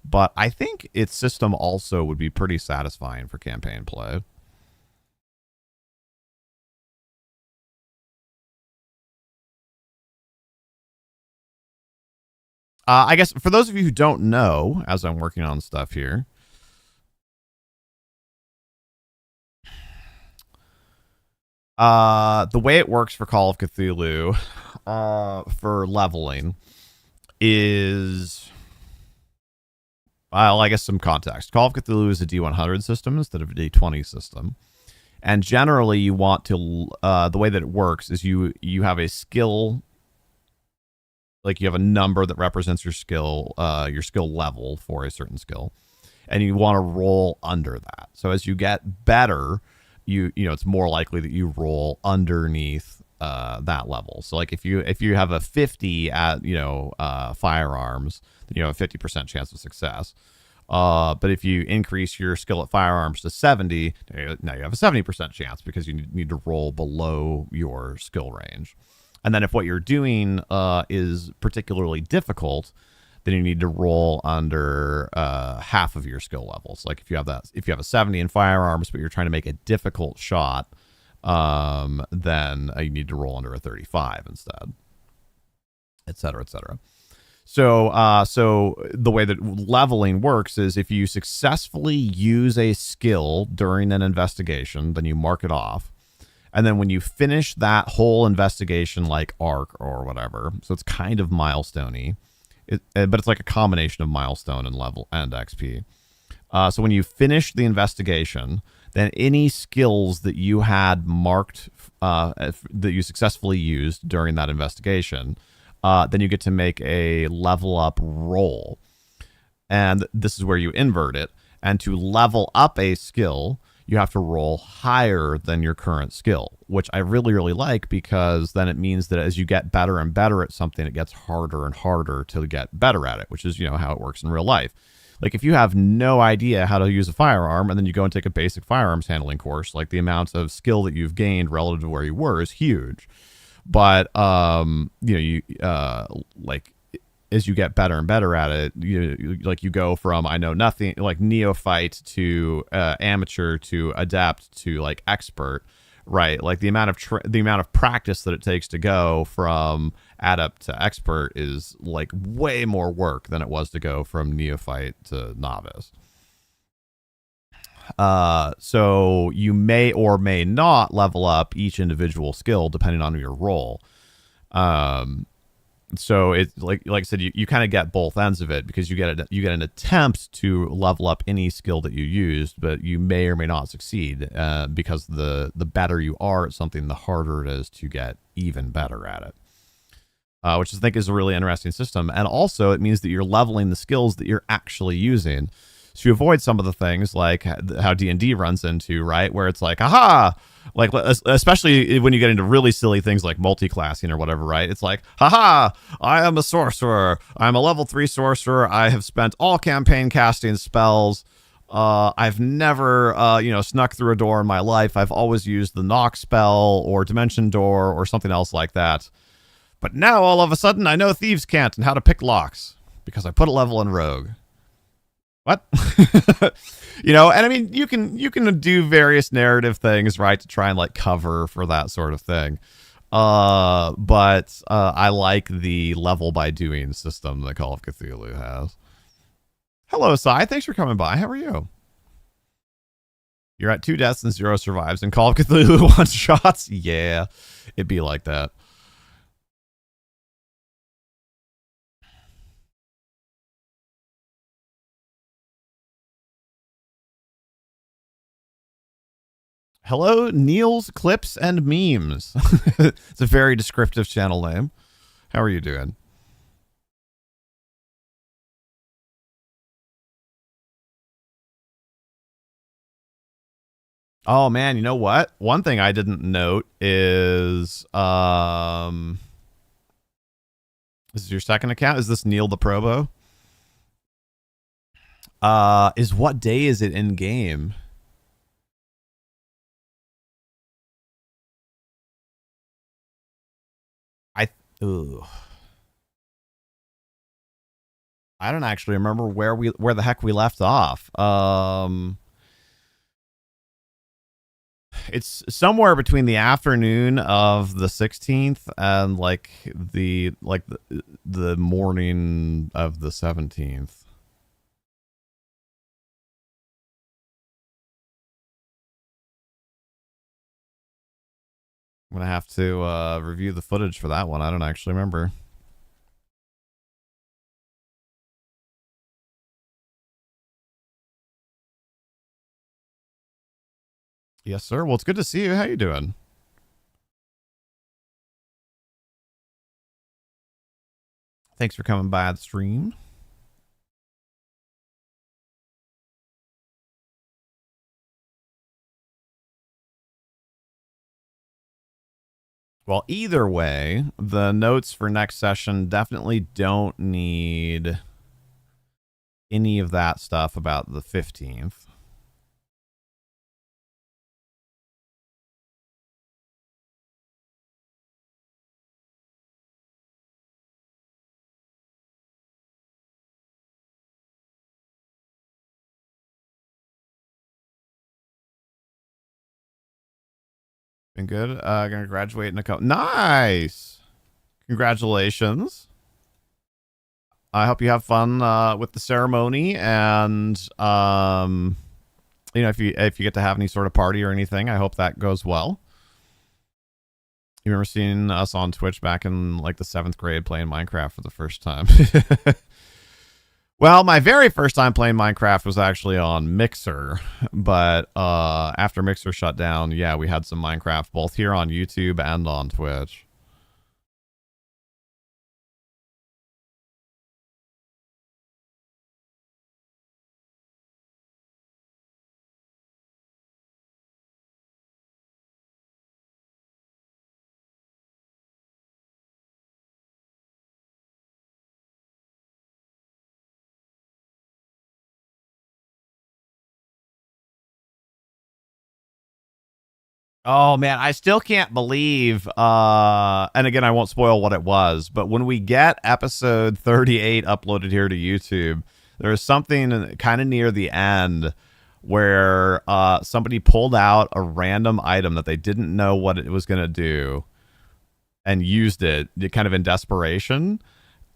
But I think its system also would be pretty satisfying for campaign play. I guess for those of you who don't know, as I'm working on stuff here, the way it works for Call of Cthulhu for leveling is... Well, I guess some context. Call of Cthulhu is a D100 system instead of a D20 system. And generally, you want to... the way that it works is you have a skill... Like, you have a number that represents your skill level for a certain skill. And you want to roll under that. So as you get better, you know, it's more likely that you roll underneath that level. So, like, if you have a 50 at, firearms... you have a 50% chance of success. But if you increase your skill at firearms to 70, now you have a 70% chance because you need to roll below your skill range. And then if what you're doing is particularly difficult, then you need to roll under half of your skill levels. Like if you have a 70 in firearms, but you're trying to make a difficult shot, then you need to roll under a 35 instead, et cetera, et cetera. So the way that leveling works is if you successfully use a skill during an investigation, then you mark it off. And then when you finish that whole investigation, like arc or whatever, so it's kind of milestone-y, but it's like a combination of milestone and level and XP. So when you finish the investigation, then any skills that you had marked that you successfully used during that investigation, then you get to make a level up roll. And this is where you invert it. And to level up a skill, you have to roll higher than your current skill, which I really, really like, because then it means that as you get better and better at something, it gets harder and harder to get better at it, which is, how it works in real life. Like if you have no idea how to use a firearm and then you go and take a basic firearms handling course, like the amount of skill that you've gained relative to where you were is huge. But, like as you get better and better at it, you go from I know nothing, like neophyte to amateur to adept to like expert, right? Like the amount of practice that it takes to go from adept to expert is like way more work than it was to go from neophyte to novice. So you may or may not level up each individual skill depending on your role. So it's like I said, you kind of get both ends of it, because you get an attempt to level up any skill that you used, but you may or may not succeed, because the better you are at something, the harder it is to get even better at it. Which I think is a really interesting system. And also it means that you're leveling the skills that you're actually using. So you avoid some of the things like how D&D runs into, right? Where it's like, aha, like especially when you get into really silly things like multi-classing or whatever, right? It's like, haha, I am a sorcerer. I'm a level 3 sorcerer. I have spent all campaign casting spells. I've never, snuck through a door in my life. I've always used the knock spell or dimension door or something else like that. But now all of a sudden I know thieves can't and how to pick locks because I put a level in rogue. What? And I mean, you can do various narrative things, right, to try and like cover for that sort of thing. But I like the level by doing system that Call of Cthulhu has. Hello, Sai. Thanks for coming by. How are you? You're at 2 deaths and 0 survives in Call of Cthulhu one shots. Yeah, it'd be like that. Hello, Neil's Clips and Memes. It's a very descriptive channel name. How are you doing? Oh man, you know what? One thing I didn't note is this is your second account? Is this Neil the Probo? Is what day is it in game? Ugh. I don't actually remember where the heck we left off. It's somewhere between the afternoon of the 16th and like the morning of the 17th. I'm gonna have to review the footage for that one. I don't actually remember. Yes, sir. Well, it's good to see you. How you doing? Thanks for coming by the stream. Well, either way, the notes for next session definitely don't need any of that stuff about the 15th. Been good. Gonna graduate in a couple. Nice. Congratulations. I hope you have fun with the ceremony, and if you get to have any sort of party or anything, I hope that goes well. You remember seeing us on Twitch back in like the 7th grade playing Minecraft for the first time? Well, my very first time playing Minecraft was actually on Mixer, but after Mixer shut down, yeah, we had some Minecraft both here on YouTube and on Twitch. Oh man, I still can't believe and again I won't spoil what it was, but when we get episode 38 uploaded here to YouTube, there was something kind of near the end where somebody pulled out a random item that they didn't know what it was going to do and used it kind of in desperation,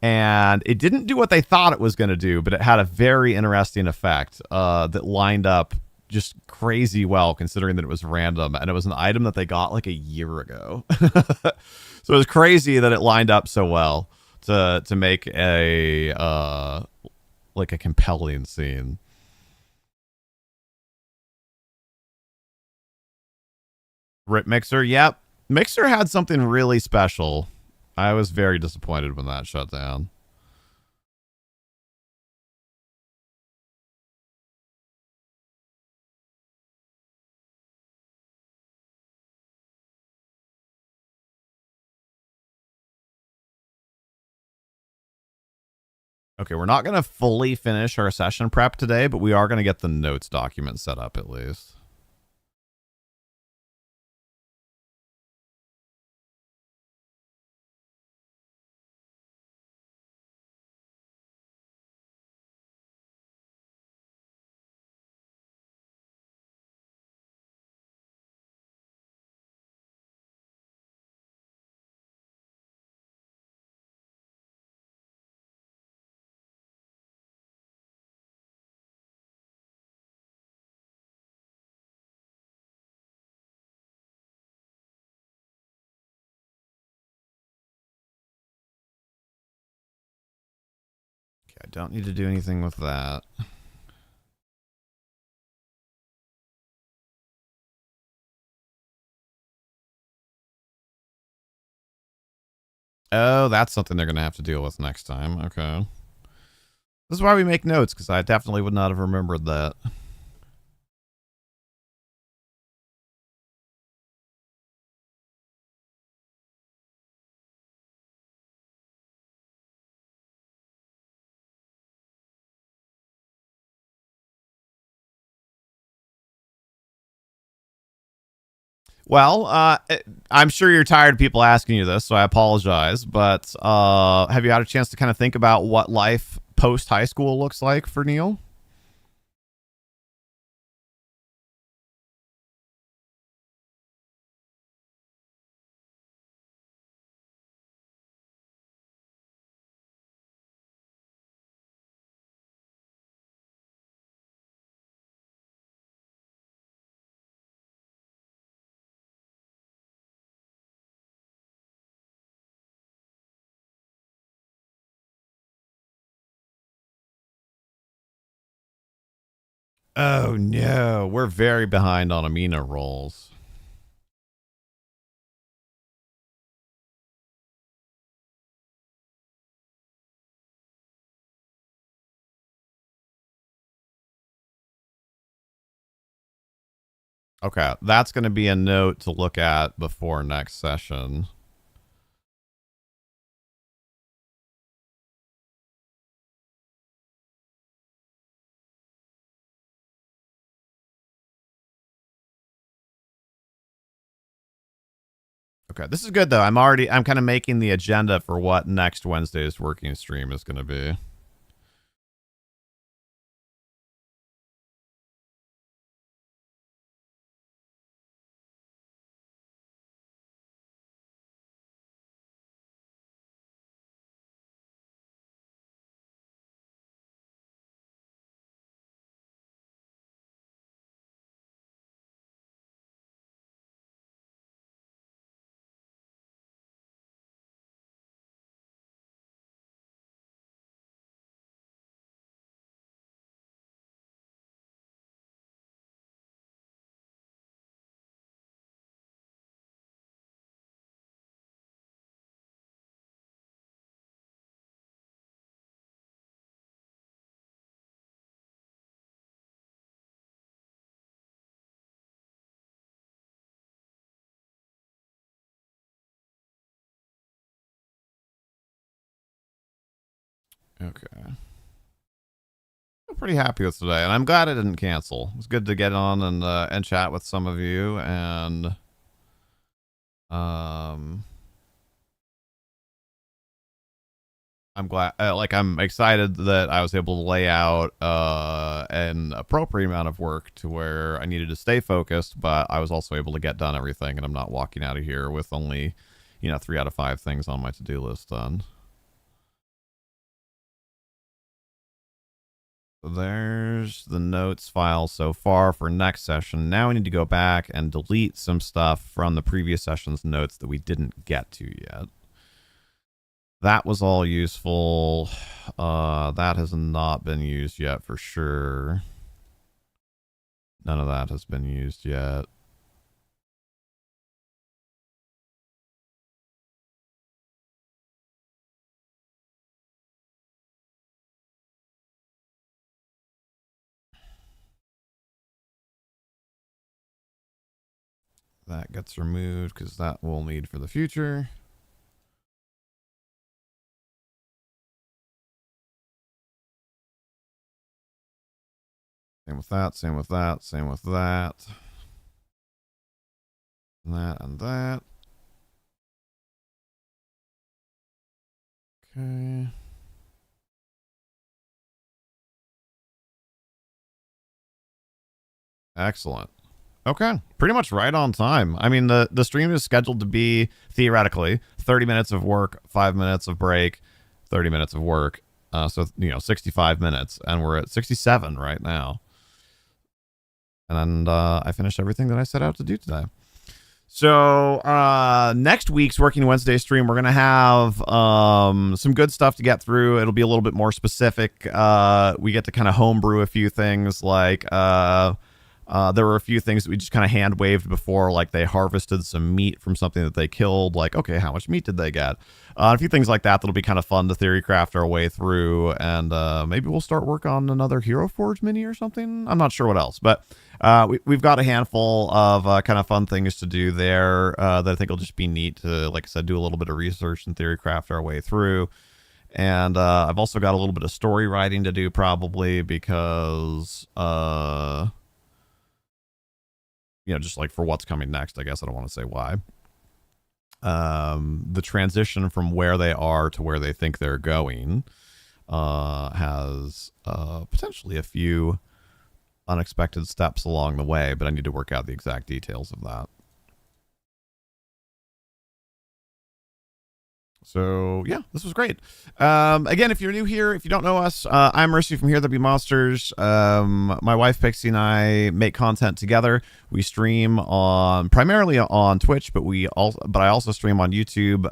and it didn't do what they thought it was going to do, but it had a very interesting effect that lined up just crazy well considering that it was random, and it was an item that they got like a year ago. So it was crazy that it lined up so well to make a like a compelling scene. Rip Mixer, yep. Mixer had something really special. I was very disappointed when that shut down. Okay, we're not going to fully finish our session prep today, but we are going to get the notes document set up at least. Okay, I don't need to do anything with that. Oh, that's something they're going to have to deal with next time. Okay. This is why we make notes, because I definitely would not have remembered that. Well, I'm sure you're tired of people asking you this, so I apologize. But have you had a chance to kind of think about what life post high school looks like for Neil? Oh no, we're very behind on Amina rolls. Okay, that's going to be a note to look at before next session. Okay, this is good though. I'm kind of making the agenda for what next Wednesday's working stream is going to be. Okay. I'm pretty happy with today, and I'm glad I didn't cancel. It was good to get on and chat with some of you, and I'm glad, I'm excited that I was able to lay out an appropriate amount of work to where I needed to stay focused, but I was also able to get done everything, and I'm not walking out of here with only, 3 out of 5 things on my to-do list done. So there's the notes file so far for next session. Now we need to go back and delete some stuff from the previous session's notes that we didn't get to yet. That was all useful. That has not been used yet for sure. None of that has been used yet. That gets removed because that we'll need for the future. Same with that, same with that, same with that. That and that. Okay. Excellent. Okay, pretty much right on time. I mean, the stream is scheduled to be, theoretically, 30 minutes of work, 5 minutes of break, 30 minutes of work. So, 65 minutes, and we're at 67 right now. And I finished everything that I set out to do today. So next week's Working Wednesday stream, we're going to have some good stuff to get through. It'll be a little bit more specific. We get to kind of homebrew a few things, like there were a few things that we just kind of hand waved before, like they harvested some meat from something that they killed. Like, okay, how much meat did they get? A few things like that that'll be kind of fun to theory craft our way through, and maybe we'll start work on another Hero Forge mini or something. I'm not sure what else, but we've got a handful of kind of fun things to do there that I think will just be neat to, like I said, do a little bit of research and theory craft our way through. And I've also got a little bit of story writing to do, probably, because just like for what's coming next. I guess I don't want to say why. The transition from where they are to where they think they're going has potentially a few unexpected steps along the way, but I need to work out the exact details of that. So yeah, this was great. Again, if you're new here, if you don't know us, I'm Mercy from HereThereBeMonsters. My wife Pixie and I make content together. We stream primarily on Twitch, but I also stream on YouTube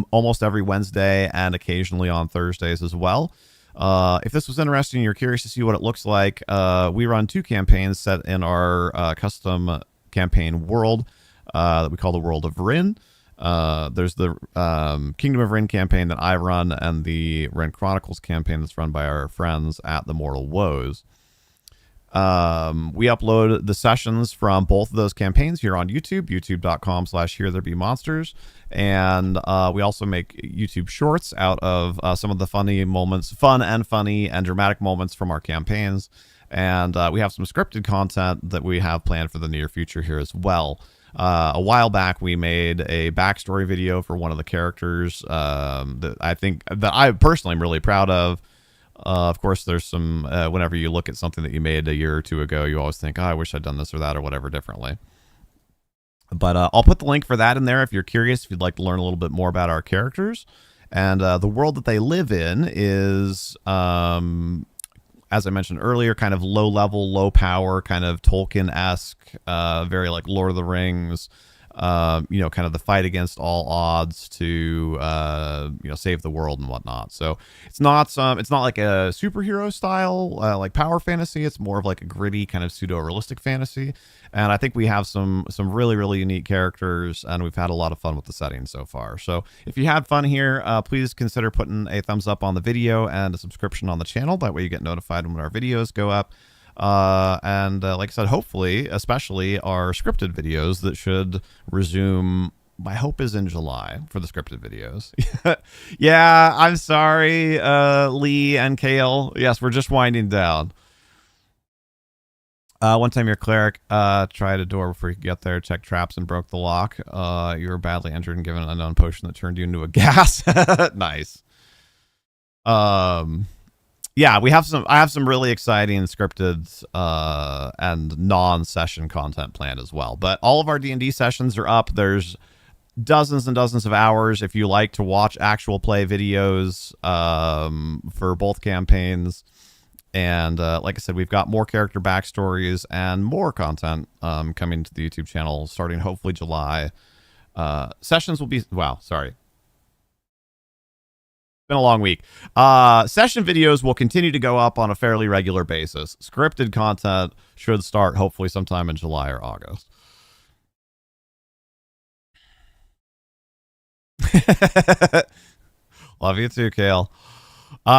almost every Wednesday and occasionally on Thursdays as well. If this was interesting, you're curious to see what it looks like, we run 2 campaigns set in our custom campaign world that we call the World of Rin. There's the Kingdom of Rin campaign that I run, and the Rin Chronicles campaign that's run by our friends at the Mortal Woes. We upload the sessions from both of those campaigns here on YouTube, youtube.com/HereThereBeMonsters. And we also make YouTube shorts out of some of the fun and funny and dramatic moments from our campaigns. And we have some scripted content that we have planned for the near future here as well. A while back, we made a backstory video for one of the characters that I personally am really proud of. Of course, there's some, whenever you look at something that you made a year or 2 ago, you always think, oh, I wish I'd done this or that or whatever differently. But I'll put the link for that in there if you're curious, if you'd like to learn a little bit more about our characters. And the world that they live in is, as I mentioned earlier, kind of low level, low power, kind of Tolkien-esque, very like Lord of the Rings, kind of the fight against all odds to, save the world and whatnot. So it's not like a superhero style, like power fantasy. It's more of like a gritty kind of pseudo-realistic fantasy. And I think we have some really, really unique characters, and we've had a lot of fun with the setting so far. So if you had fun here, please consider putting a thumbs up on the video and a subscription on the channel. That way you get notified when our videos go up. And like I said, hopefully, especially our scripted videos that should resume my hope is in July for the scripted videos. Yeah, I'm sorry, Lee and Kale. Yes, we're just winding down. One time your cleric tried a door before you could get there, checked traps, and broke the lock. You were badly injured and given an unknown potion that turned you into a gas. Nice. Yeah, I have some really exciting scripted and non-session content planned as well. But all of our D&D sessions are up. There's dozens and dozens of hours if you like to watch actual play videos for both campaigns. And like I said, we've got more character backstories and more content coming to the YouTube channel starting hopefully July. Sessions will be, wow, sorry. It's been a long week. Session videos will continue to go up on a fairly regular basis. Scripted content should start hopefully sometime in July or August. Love you too, Kale.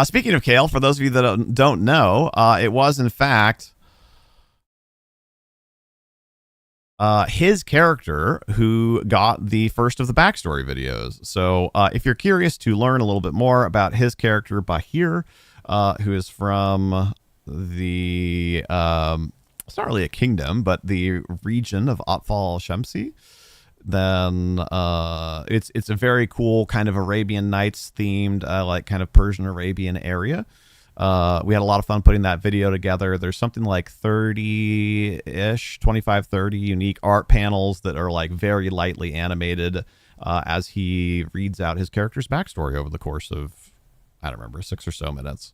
Speaking of Kale, for those of you that don't know, it was in fact his character who got the first of the backstory videos. So if you're curious to learn a little bit more about his character, Bahir, who is from the, it's not really a kingdom, but the region of Atfal Shemsi, then it's a very cool kind of Arabian Nights themed, like kind of Persian Arabian area. We had a lot of fun putting that video together. There's something like 30-ish, 25, 30 unique art panels that are like very lightly animated as he reads out his character's backstory over the course of, I don't remember, 6 or so minutes.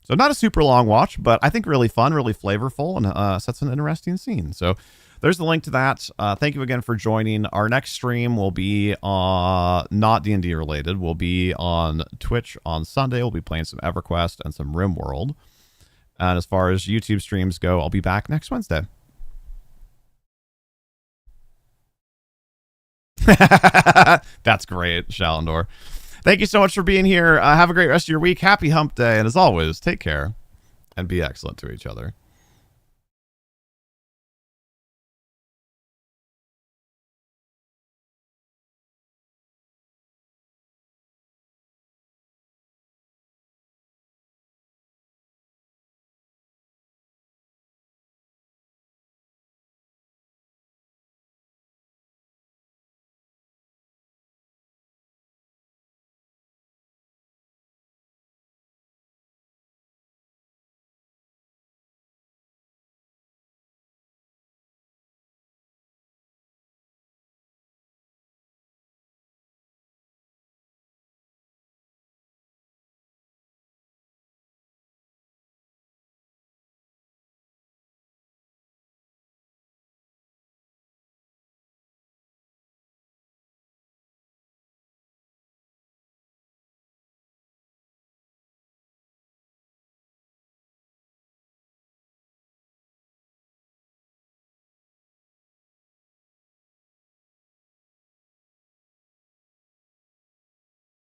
So not a super long watch, but I think really fun, really flavorful, and sets an interesting scene. So there's the link to that. Thank you again for joining. Our next stream will be not D&D related. We'll be on Twitch on Sunday. We'll be playing some EverQuest and some RimWorld. And as far as YouTube streams go, I'll be back next Wednesday. That's great, Shalendor. Thank you so much for being here. Have a great rest of your week. Happy hump day. And as always, take care and be excellent to each other.